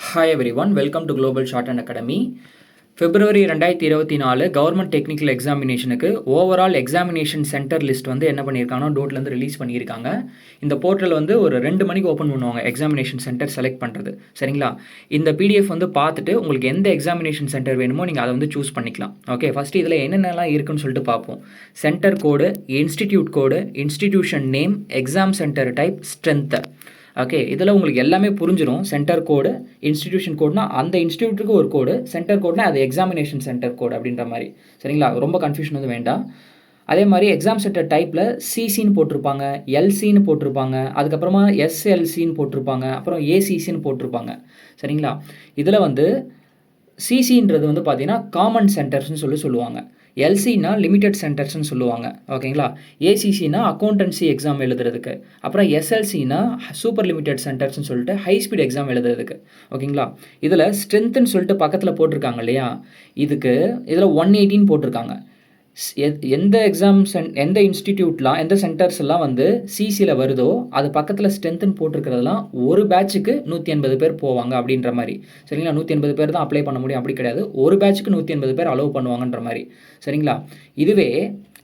Hi everyone, welcome to Global Shorthand Academy. February 2024 government technical எக்ஸாமினேஷனுக்கு overall examination centre list வந்து என்ன பண்ணியிருக்காங்கன்னா டோட்லேருந்து release பண்ணியிருக்காங்க. இந்த போர்ட்டல் வந்து ஒரு 2 மணிக்கு ஓப்பன் பண்ணுவாங்க எக்ஸாமினேஷன் சென்டர் செலக்ட் பண்ணுறது. சரிங்களா? இந்த பிடிஎஃப் வந்து பார்த்துட்டு உங்களுக்கு எந்த எக்ஸாமினேஷன் சென்டர் வேணுமோ நீங்கள் அதை வந்து சூஸ் பண்ணிக்கலாம். ஓகே, ஃபஸ்ட்டு இதில் என்னென்னலாம் இருக்குன்னு சொல்லிட்டு பார்ப்போம். Centre code, institute code, institution name, exam centre type, strength. Okay, இதில் உங்களுக்கு எல்லாமே புரிஞ்சிடும். சென்டர் கோடு, இன்ஸ்டிடியூஷன் கோட்னா அந்த இன்ஸ்டிடியூட்டுக்கு ஒரு கோடு, சென்டர் கோட்னா அது எக்ஸாமினேஷன் சென்டர் கோடு அப்படின்ற மாதிரி. சரிங்களா? ரொம்ப கன்ஃபியூஷன் வந்து வேண்டாம். அதே மாதிரி எக்ஸாம் சென்டர் டைப்பில் சிசின்னு போட்டிருப்பாங்க, எல்சின்னு போட்டிருப்பாங்க, அதுக்கப்புறமா எஸ்எல்சின்னு போட்டிருப்பாங்க, அப்புறம் ஏசிசின்னு போட்டிருப்பாங்க. சரிங்களா? இதில் வந்து சிசின்றது வந்து பார்த்தீங்கன்னா காமன் சென்டர்ஸ்னு சொல்லுவாங்க. எல்சினா லிமிடெட் சென்டர்ஸ்னு சொல்லுவாங்க. ஓகேங்களா? ஏசிசினா அக்கௌண்டன்சி எக்ஸாம் எழுதுறதுக்கு. அப்புறம் எஸ்எல்சினா சூப்பர் லிமிடெட் சென்டர்ஸ்னு சொல்லிட்டு ஹை ஸ்பீட் எக்ஸாம் எழுதுறதுக்கு. ஓகேங்களா? இதில் ஸ்ட்ரென்த்துன்னு சொல்லிட்டு பக்கத்தில் போட்டிருக்காங்க இல்லையா, இதில் 180 போட்டிருக்காங்க. எந்த எந்த இன்ஸ்டிடியூட்லாம் எந்த சென்டர்ஸ் எல்லாம் வந்து சிசியில் வருதோ அது பக்கத்தில் ஸ்ட்ரென்த்துன்னு போட்டிருக்கிறதுலாம் ஒரு பேட்சுக்கு 180 பேர் போவாங்க அப்படின்ற மாதிரி. சரிங்களா? 180 பேர் தான் அப்ளை பண்ண முடியும் அப்படி கிடையாது. ஒரு பேட்சுக்கு 180 பேர் அலோவ் பண்ணுவாங்கன்ற மாதிரி. சரிங்களா? இதுவே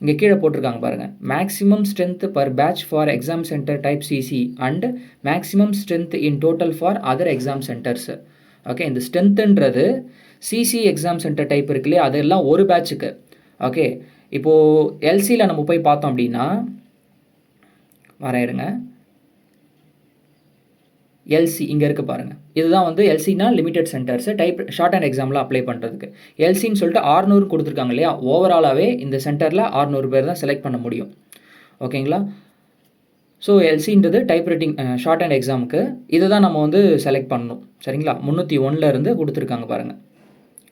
இங்கே கீழே போட்டிருக்காங்க பாருங்கள், maximum strength per batch for exam centre type CC and maximum strength in total for other exam centers. Okay, இந்த ஸ்ட்ரென்த்துன்றது சிசி எக்ஸாம் சென்டர் டைப் இருக்கு இல்லையா, அதெல்லாம் ஒரு பேட்சுக்கு. ஓகே, இப்போது எல்சியில் நம்ம போய் பார்த்தோம் அப்படின்னா வரையிருங்க, எல்சி இங்கே இருக்குது பாருங்கள். இதுதான் வந்து எல்சினா limited centres type shorthand எக்ஸாமில் அப்ளை பண்ணுறதுக்கு. எல்சின்னு சொல்லிட்டு 600 கொடுத்துருக்காங்க இல்லையா, ஓவராலாகவே இந்த சென்டரில் 600 பேர் தான் செலக்ட் பண்ண முடியும். ஓகேங்களா? ஸோ எல்சின்றது டைப் ரைட்டிங் ஷார்ட் அண்ட் எக்ஸாமுக்கு இதை தான் நம்ம வந்து செலக்ட் பண்ணணும். சரிங்களா? 301 கொடுத்துருக்காங்க பாருங்கள்.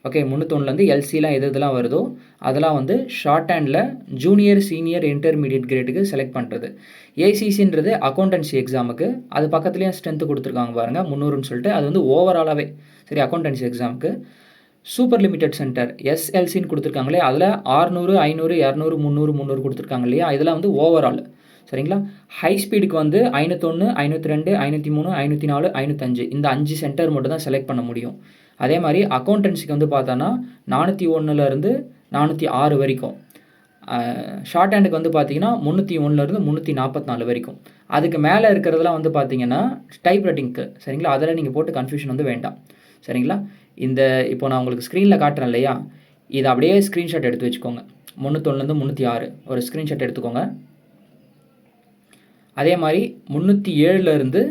ஓகே, 301 எல்சிலாம் இதெல்லாம் வருதோ அதெல்லாம் வந்து shorthand junior, senior, intermediate கிரேடுக்கு செலக்ட் பண்ணுறது. ஏசிசின்றது அக்கௌண்டன்சி எக்ஸாமுக்கு, அது பக்கத்துலேயும் ஸ்ட்ரென்த்து கொடுத்துருக்காங்க பாருங்கள் 300ன்னு சொல்லிட்டு, அது வந்து ஓவராலாகவே. சரி, அக்கௌண்டன்சி எக்ஸாமுக்கு. சூப்பர் லிமிடெட் சென்டர் எஸ்எல்சின்னு கொடுத்துருக்காங்களே, அதில் 600, 500, 200, 300, 300 கொடுத்துருக்காங்க இல்லையா, இதெல்லாம் வந்து ஓவரால். சரிங்களா? ஹை ஸ்பீடுக்கு வந்து 501, 502, 503, 504, 505 இந்த 5 சென்டர் மட்டும் தான் செலக்ட் பண்ண முடியும். அதே மாதிரி அக்கௌண்டன்சிக்கு வந்து பார்த்தோன்னா 401 406 வரைக்கும். ஷார்ட் ஹேண்டுக்கு வந்து பார்த்தீங்கன்னா 301 344 வரைக்கும். அதுக்கு மேலே இருக்கிறதுலாம் வந்து பார்த்தீங்கன்னா டைப் ரைட்டிங்க்கு. சரிங்களா? அதில் நீங்கள் போட்டு கன்ஃபியூஷன் வந்து வேண்டாம். சரிங்களா? இப்போ நான் உங்களுக்கு ஸ்க்ரீனில் காட்டுறேன் இல்லையா, இதை அப்படியே ஸ்க்ரீன்ஷாட் எடுத்து வச்சுக்கோங்க. 301 306 ஒரு ஸ்க்ரீன்ஷாட் எடுத்துக்கோங்க. அதே மாதிரி 307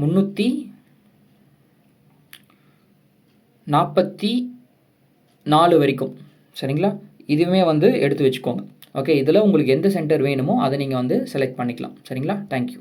344 வரைக்கும். சரிங்களா? இதுவுமே வந்து எடுத்து வச்சுக்கோங்க. ஓகே, இதில் உங்களுக்கு எந்த சென்டர் வேணுமோ அதை நீங்கள் வந்து செலக்ட் பண்ணிக்கலாம். சரிங்களா? தேங்க்யூ.